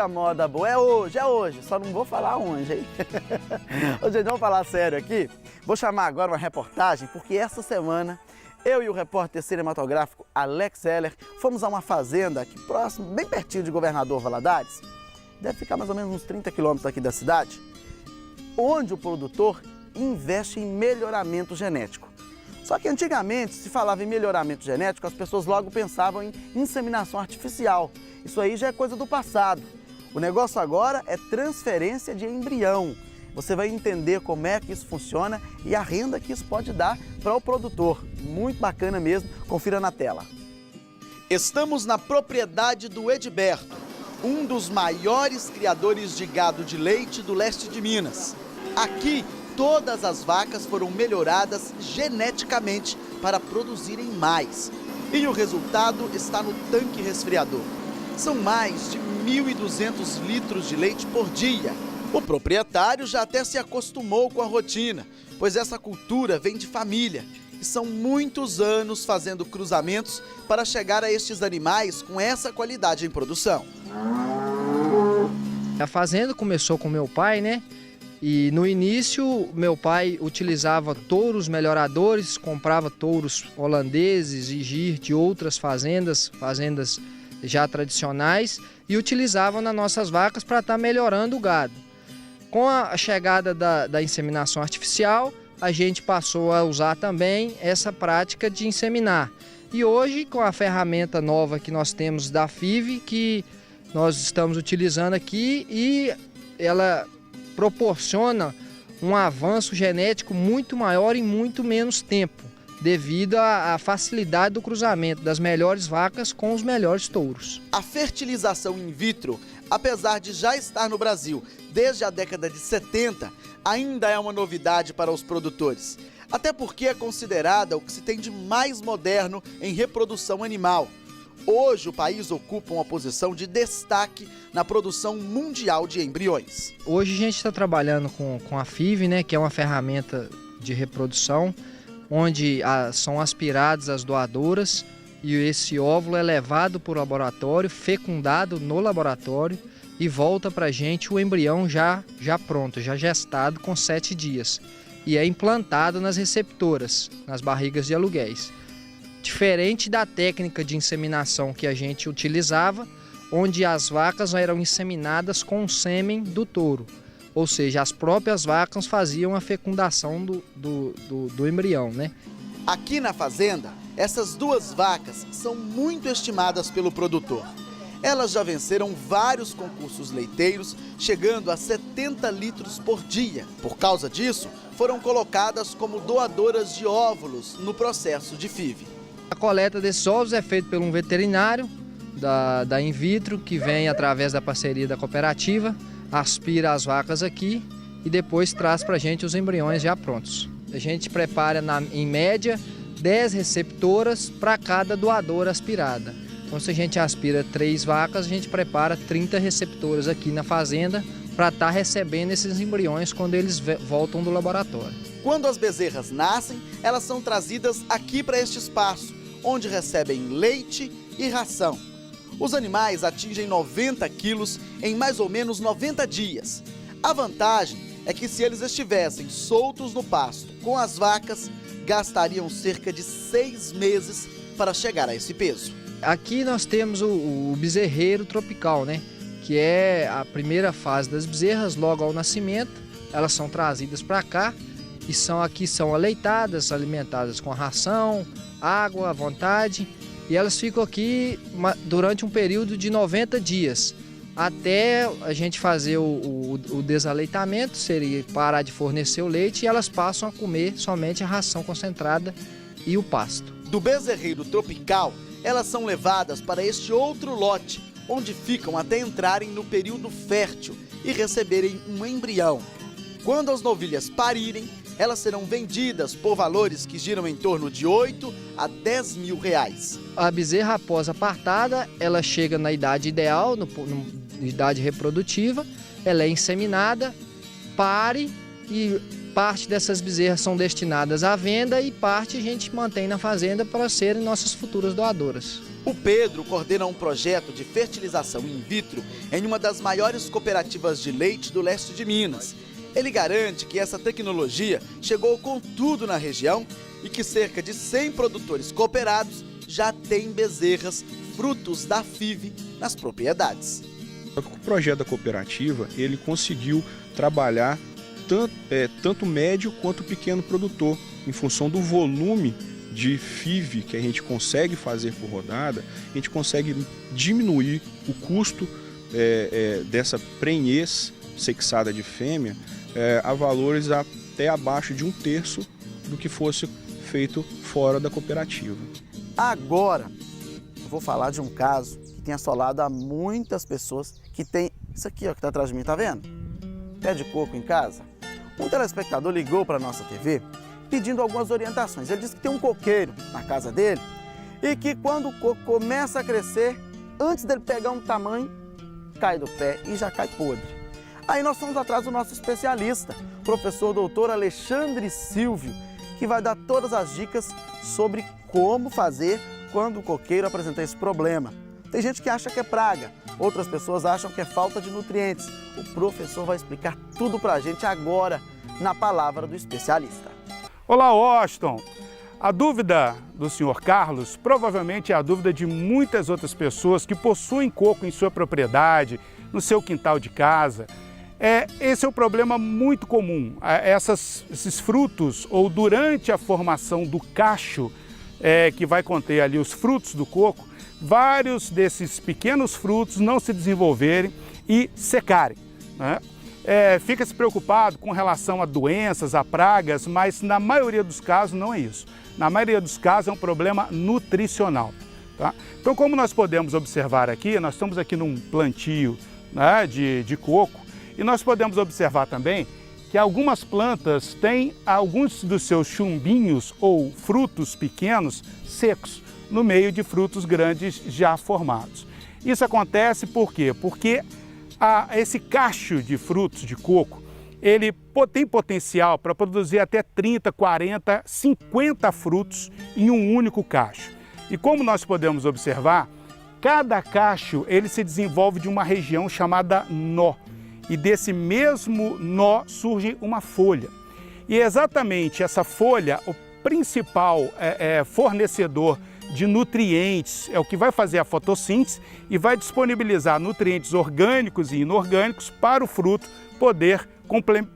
a moda boa é hoje, só não vou falar onde, hein? Ô, gente, vamos falar sério aqui? Vou chamar agora uma reportagem, porque essa semana eu e o repórter cinematográfico Alex Heller fomos a uma fazenda aqui próximo, bem pertinho de Governador Valadares, deve ficar mais ou menos uns 30 quilômetros aqui da cidade, onde o produtor investe em melhoramento genético. Só que antigamente, se falava em melhoramento genético, as pessoas logo pensavam em inseminação artificial. Isso aí já é coisa do passado. O negócio agora é transferência de embrião. Você vai entender como é que isso funciona e a renda que isso pode dar para o produtor. Muito bacana mesmo, confira na tela. Estamos na propriedade do Edberto, um dos maiores criadores de gado de leite do leste de Minas. Aqui, todas as vacas foram melhoradas geneticamente para produzirem mais. E o resultado está no tanque resfriador. São mais de 1.200 litros de leite por dia. O proprietário já até se acostumou com a rotina, pois essa cultura vem de família. E são muitos anos fazendo cruzamentos para chegar a estes animais com essa qualidade em produção. A fazenda começou com meu pai, né? E no início, meu pai utilizava touros melhoradores, comprava touros holandeses e gir de outras fazendas já tradicionais, e utilizava nas nossas vacas para estar melhorando o gado. Com a chegada da inseminação artificial, a gente passou a usar também essa prática de inseminar. E hoje, com a ferramenta nova que nós temos da FIV, que nós estamos utilizando aqui, e ela proporciona um avanço genético muito maior em muito menos tempo, devido à facilidade do cruzamento das melhores vacas com os melhores touros. A fertilização in vitro, apesar de já estar no Brasil desde a década de 70, ainda é uma novidade para os produtores. Até porque é considerada o que se tem de mais moderno em reprodução animal. Hoje, o país ocupa uma posição de destaque na produção mundial de embriões. Hoje a gente está trabalhando com a FIV, né, que é uma ferramenta de reprodução, onde são aspiradas as doadoras e esse óvulo é levado para o laboratório, fecundado no laboratório e volta para a gente o embrião já pronto, já gestado com 7 dias. E é implantado nas receptoras, nas barrigas de aluguéis. Diferente da técnica de inseminação que a gente utilizava, onde as vacas eram inseminadas com o sêmen do touro. Ou seja, as próprias vacas faziam a fecundação do embrião, né? Aqui na fazenda, essas duas vacas são muito estimadas pelo produtor. Elas já venceram vários concursos leiteiros, chegando a 70 litros por dia. Por causa disso, foram colocadas como doadoras de óvulos no processo de FIV. A coleta desses ovos é feita por um veterinário da In Vitro, que vem através da parceria da cooperativa, aspira as vacas aqui e depois traz para a gente os embriões já prontos. A gente prepara, em média, 10 receptoras para cada doadora aspirada. Então, se a gente aspira 3 vacas, a gente prepara 30 receptoras aqui na fazenda para estar recebendo esses embriões quando eles voltam do laboratório. Quando as bezerras nascem, elas são trazidas aqui para este espaço, onde recebem leite e ração. Os animais atingem 90 quilos em mais ou menos 90 dias. A vantagem é que se eles estivessem soltos no pasto com as vacas, gastariam cerca de 6 meses para chegar a esse peso. Aqui nós temos o bezerreiro tropical, né? Que é a primeira fase das bezerras, logo ao nascimento. Elas são trazidas para cá e são aleitadas, alimentadas com ração, água à vontade. E elas ficam aqui durante um período de 90 dias, até a gente fazer o desaleitamento, seria parar de fornecer o leite, e elas passam a comer somente a ração concentrada e o pasto. Do bezerreiro tropical, elas são levadas para este outro lote, onde ficam até entrarem no período fértil e receberem um embrião. Quando as novilhas parirem, elas serão vendidas por valores que giram em torno de 8 a 10 mil reais. A bezerra, após apartada, ela chega na idade ideal, na idade reprodutiva, ela é inseminada, pare e parte dessas bezerras são destinadas à venda e parte a gente mantém na fazenda para serem nossas futuras doadoras. O Pedro coordena um projeto de fertilização in vitro em uma das maiores cooperativas de leite do leste de Minas. Ele garante que essa tecnologia chegou com tudo na região e que cerca de 100 produtores cooperados já têm bezerras frutos da FIV nas propriedades. O projeto da cooperativa, ele conseguiu trabalhar tanto médio quanto pequeno produtor, em função do volume de FIV que a gente consegue fazer por rodada, a gente consegue diminuir o custo dessa prenhez sexada de fêmea a valores até abaixo de 1/3 do que fosse feito fora da cooperativa. Agora, eu vou falar de um caso que tem assolado a muitas pessoas que tem isso aqui, ó, que está atrás de mim, tá vendo? Pé de coco em casa. Um telespectador ligou para a nossa TV pedindo algumas orientações. Ele disse que tem um coqueiro na casa dele e que quando o coco começa a crescer, antes dele pegar um tamanho, cai do pé e já cai podre. Aí nós fomos atrás do nosso especialista, professor doutor Alexandre Silvio, que vai dar todas as dicas sobre como fazer quando o coqueiro apresentar esse problema. Tem gente que acha que é praga, outras pessoas acham que é falta de nutrientes. O professor vai explicar tudo pra gente agora, na palavra do especialista. Olá, Washington! A dúvida do senhor Carlos provavelmente é a dúvida de muitas outras pessoas que possuem coco em sua propriedade, no seu quintal de casa. Esse é um problema muito comum. Esses frutos, ou durante a formação do cacho, que vai conter ali os frutos do coco, vários desses pequenos frutos não se desenvolverem e secarem, né? Fica-se preocupado com relação a doenças, a pragas, mas na maioria dos casos não é isso. Na maioria dos casos é um problema nutricional, tá? Então, como nós podemos observar aqui, nós estamos aqui num plantio, né, de coco, e nós podemos observar também que algumas plantas têm alguns dos seus chumbinhos ou frutos pequenos secos no meio de frutos grandes já formados. Isso acontece por quê? Porque esse cacho de frutos de coco, ele tem potencial para produzir até 30, 40, 50 frutos em um único cacho. E como nós podemos observar, cada cacho ele se desenvolve de uma região chamada nó. E desse mesmo nó surge uma folha. E é exatamente essa folha, o principal fornecedor de nutrientes, é o que vai fazer a fotossíntese e vai disponibilizar nutrientes orgânicos e inorgânicos para o fruto poder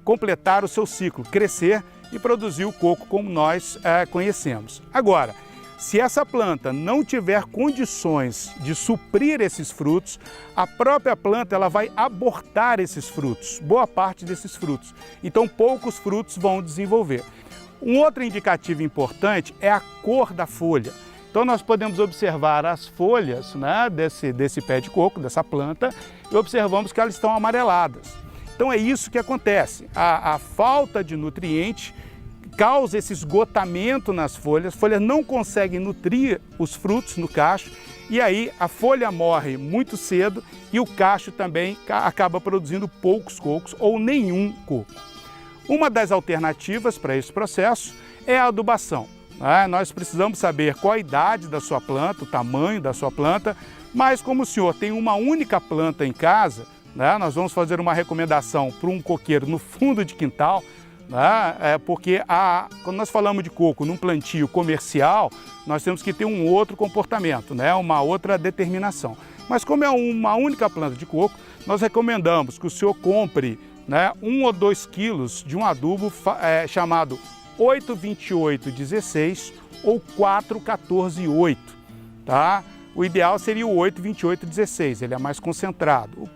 completar o seu ciclo, crescer e produzir o coco como nós conhecemos. Agora, se essa planta não tiver condições de suprir esses frutos, a própria planta ela vai abortar esses frutos, boa parte desses frutos. Então, poucos frutos vão desenvolver. Um outro indicativo importante é a cor da folha. Então, nós podemos observar as folhas, né, desse pé de coco, dessa planta, e observamos que elas estão amareladas. Então, é isso que acontece. A falta de nutriente causa esse esgotamento nas folhas, as folhas não conseguem nutrir os frutos no cacho e aí a folha morre muito cedo e o cacho também acaba produzindo poucos cocos ou nenhum coco. Uma das alternativas para esse processo é a adubação. Nós precisamos saber qual a idade da sua planta, o tamanho da sua planta, mas como o senhor tem uma única planta em casa, nós vamos fazer uma recomendação para um coqueiro no fundo de quintal, porque quando nós falamos de coco num plantio comercial, nós temos que ter um outro comportamento, uma outra determinação. Mas como é uma única planta de coco, nós recomendamos que o senhor compre 1 ou 2 quilos de um adubo chamado 8-28-16 ou 4-14-8, tá? O ideal seria o 8-28-16, ele é mais concentrado. O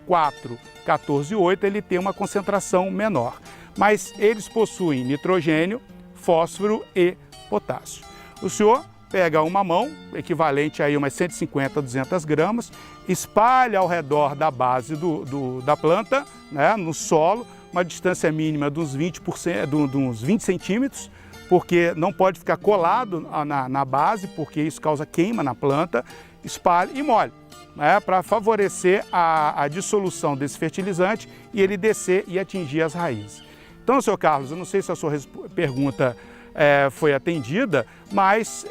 4-14-8 ele tem uma concentração menor. Mas eles possuem nitrogênio, fósforo e potássio. O senhor pega uma mão, equivalente a umas 150 a 200 gramas, espalha ao redor da base da planta, no solo, uma distância mínima de uns 20 centímetros, porque não pode ficar colado na base, porque isso causa queima na planta, espalhe e molhe, para favorecer a dissolução desse fertilizante e ele descer e atingir as raízes. Então, senhor Carlos, eu não sei se a sua pergunta foi atendida, mas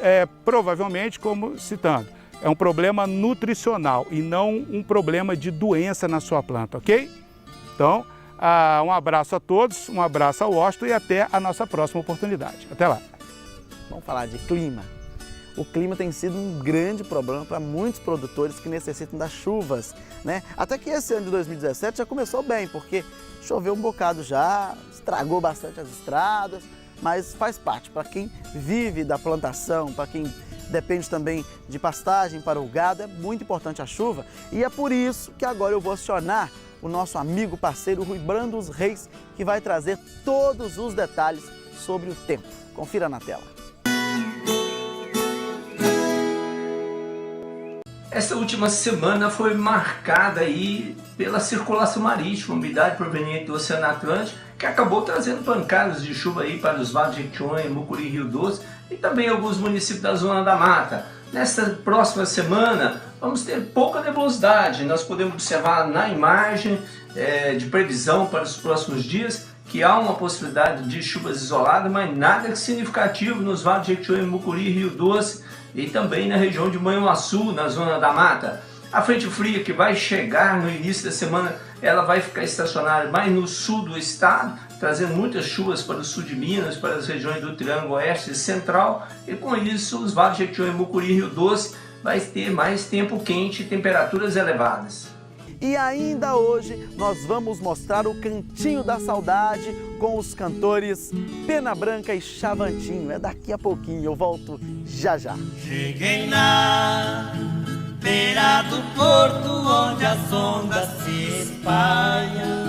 provavelmente, como citando, é um problema nutricional e não um problema de doença na sua planta, ok? Então, um abraço a todos, um abraço ao Washington e até a nossa próxima oportunidade. Até lá. Vamos falar de clima. O clima tem sido um grande problema para muitos produtores que necessitam das chuvas, né? Até que esse ano de 2017 já começou bem, porque choveu um bocado já, estragou bastante as estradas, mas faz parte. Para quem vive da plantação, para quem depende também de pastagem para o gado, é muito importante a chuva. E é por isso que agora eu vou acionar o nosso amigo parceiro Rui Brandos Reis, que vai trazer todos os detalhes sobre o tempo. Confira na tela. Esta última semana foi marcada aí pela circulação marítima, umidade proveniente do Oceano Atlântico, que acabou trazendo pancadas de chuva aí para os vales de Jequitinhonha, Mucuri e Rio Doce e também alguns municípios da Zona da Mata. Nesta próxima semana vamos ter pouca nebulosidade, nós podemos observar na imagem de previsão para os próximos dias que há uma possibilidade de chuvas isoladas, mas nada significativo nos vales de Jequitinhonha, Mucuri e Rio Doce e também na região de Manhuaçu, na Zona da Mata. A frente fria que vai chegar no início da semana, ela vai ficar estacionária mais no sul do estado, trazendo muitas chuvas para o sul de Minas, para as regiões do Triângulo Oeste e Central, e com isso os vales de Jequitinhonha, Mucuri e Rio Doce vai ter mais tempo quente e temperaturas elevadas. E ainda hoje nós vamos mostrar o Cantinho da Saudade com os cantores Pena Branca e Chavantinho. É daqui a pouquinho, eu volto já já. Cheguei na beira do porto onde as ondas se espalham.